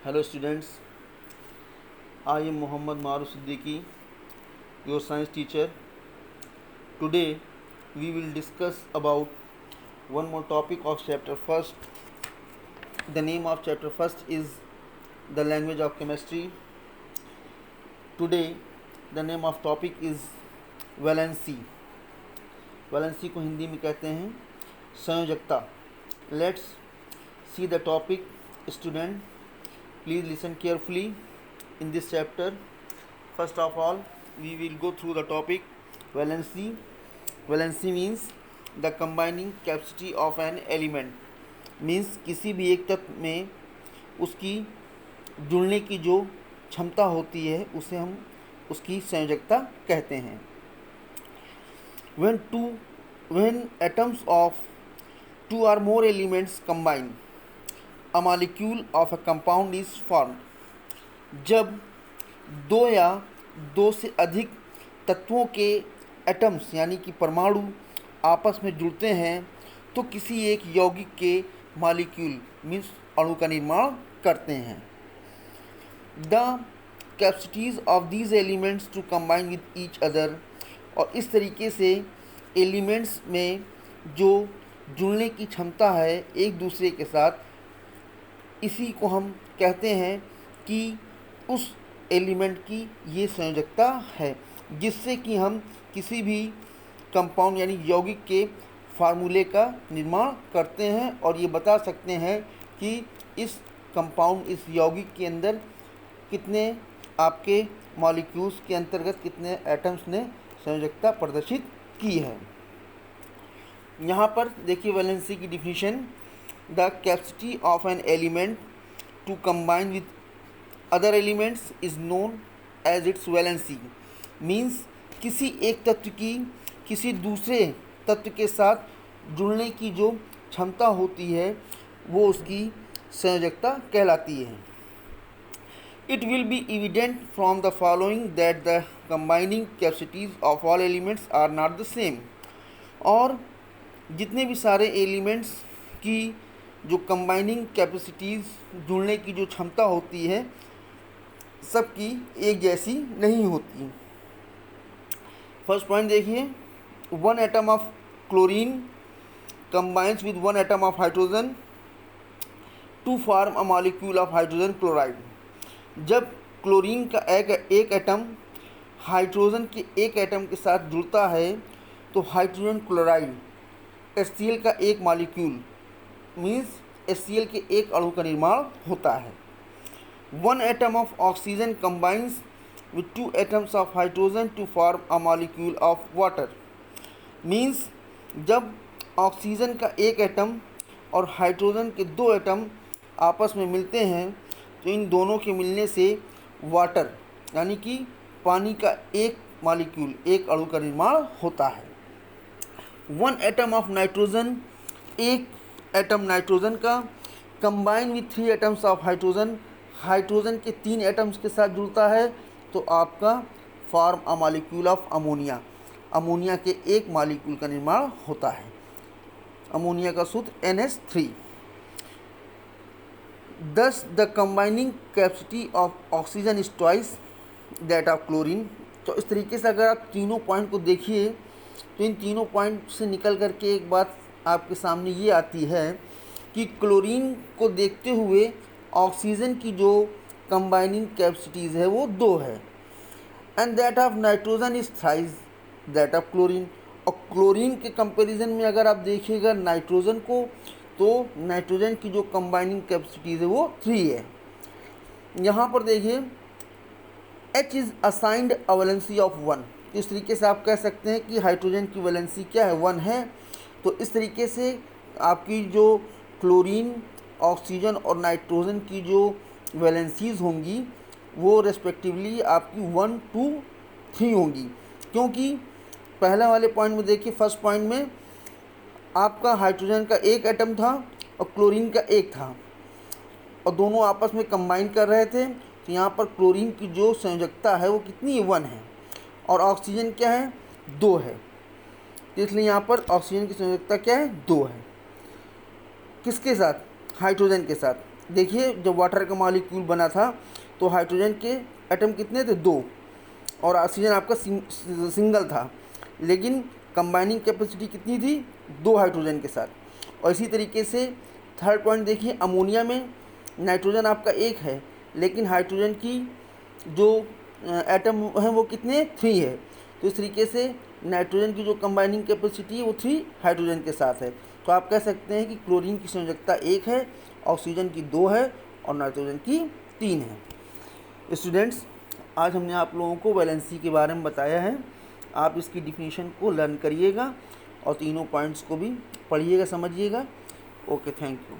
Hello students, I am Muhammad Maruf Siddiqui, your science teacher. Today we will discuss about one more topic of chapter first. The name of chapter first is the language of chemistry. Today the name of topic is valency. Valency को हिंदी में कहते हैं संयोजकता. Let's see the topic. Student, please listen carefully in this chapter. First of all, we will go through the topic valency. Valency means the combining capacity of an element. Means किसी भी एक तत्व में उसकी जुड़ने की जो क्षमता होती है उसे हम उसकी संयोजकता कहते हैं. When atoms of two or more elements combine, a molecule of a compound is formed. जब दो या दो से अधिक तत्वों के एटम्स यानी कि परमाणु आपस में जुड़ते हैं तो किसी एक यौगिक के मॉलिक्यूल मीन्स अणु का निर्माण करते हैं. The capacities of these elements to combine with each other. और इस तरीके से एलिमेंट्स में जो जुड़ने की क्षमता है एक दूसरे के साथ, इसी को हम कहते हैं कि उस एलिमेंट की ये संयोजकता है जिससे कि हम किसी भी कंपाउंड यानी यौगिक के फार्मूले का निर्माण करते हैं और ये बता सकते हैं कि इस कंपाउंड इस यौगिक के अंदर कितने आपके मॉलिक्यूल्स के अंतर्गत कितने एटम्स ने संयोजकता प्रदर्शित की है. यहाँ पर देखिए वैलेंसी की definition. The capacity of an element to combine with other elements is known as its valency. Means किसी एक तत्व की किसी दूसरे तत्व के साथ जुड़ने की जो क्षमता होती है वो उसकी संयोजकता कहलाती है. It will be evident from the following that the combining capacities of all elements are not the same. और जितने भी सारे एलिमेंट्स की जो कंबाइनिंग कैपेसिटीज़ जुड़ने की जो क्षमता होती है सबकी एक जैसी नहीं होती. फर्स्ट पॉइंट देखिए. One atom of chlorine combines with one atom of hydrogen to form a molecule of hydrogen chloride. जब क्लोरीन का एक एटम हाइड्रोजन के एक एटम के साथ जुड़ता है तो हाइड्रोजन क्लोराइड HCl का एक मॉलिक्यूल मीन्स HCl के एक अणु का निर्माण होता है. One atom of oxygen combines with two atoms of hydrogen to form a molecule of water. Means जब ऑक्सीजन का एक एटम और हाइड्रोजन के दो एटम आपस में मिलते हैं तो इन दोनों के मिलने से वाटर यानी कि पानी का एक मॉलिक्यूल एक अणु का निर्माण होता है. वन एटम ऑफ नाइट्रोजन एक एटम नाइट्रोजन का combine with three atoms of hydrogen hydrogen के तीन एटम्स के साथ जुड़ता है तो आपका form a molecule of ammonia ammonia के एक मॉलिक्यूल का निर्माण होता है. अमोनिया का सूत्र NH3. Thus the combining capacity of oxygen is twice that of chlorine. तो इस तरीके से अगर आप तीनों पॉइंट को देखिए तो इन तीनों पॉइंट से निकल कर के एक बात आपके सामने ये आती है कि क्लोरीन को देखते हुए ऑक्सीजन की जो कंबाइनिंग कैपेसिटीज़ है वो दो है and that of nitrogen is thrice that of chlorine. और क्लोरीन के कंपैरिजन में अगर आप देखिएगा नाइट्रोजन को तो नाइट्रोजन की जो कंबाइनिंग कैपेसिटीज़ है वो 3 है. यहाँ पर देखिए H is assigned a valency of 1. इस तरीके से आप कह सकते हैं कि हाइड्रोजन की वैलेंसी क्या है 1 है. तो इस तरीके से आपकी जो क्लोरीन ऑक्सीजन और नाइट्रोजन की जो वैलेंसीज़ होंगी वो रेस्पेक्टिवली आपकी 1, 2, 3 होंगी. क्योंकि पहले वाले पॉइंट में देखिए फर्स्ट पॉइंट में आपका हाइड्रोजन का एक एटम था और क्लोरीन का एक था और दोनों आपस में कंबाइन कर रहे थे तो यहाँ पर क्लोरीन की जो संयोजकता है वो कितनी है 1 है और ऑक्सीजन क्या है 2 है. तो इसलिए यहाँ पर ऑक्सीजन की संयोजकता क्या है 2 है. किसके साथ? हाइड्रोजन के साथ. देखिए जब वाटर का मॉलिक्यूल बना था तो हाइड्रोजन के एटम कितने थे, 2, और ऑक्सीजन आपका सिंगल था, लेकिन कंबाइनिंग कैपेसिटी कितनी थी, 2 हाइड्रोजन के साथ। और इसी तरीके से थर्ड पॉइंट देखिए, अमोनिया में नाइट्रोजन आपका 1 है, लेकिन हाइड्रोजन की जो एटम है वो कितने, 3 है। तो इस तरीके से नाइट्रोजन की जो कंबाइनिंग कैपेसिटी है वो 3 हाइड्रोजन के साथ है। तो आप कह सकते हैं कि क्लोरीन की संयोजकता 1 है, ऑक्सीजन की 2 है और नाइट्रोजन की 3 है। स्टूडेंट्स, आज हमने आप लोगों को वैलेंसी के बारे में बताया है। आप इसकी डिफिनीशन को लर्न करिएगा और तीनों पॉइंट्स को भी पढ़िएगा, समझिएगा। Okay, thank you.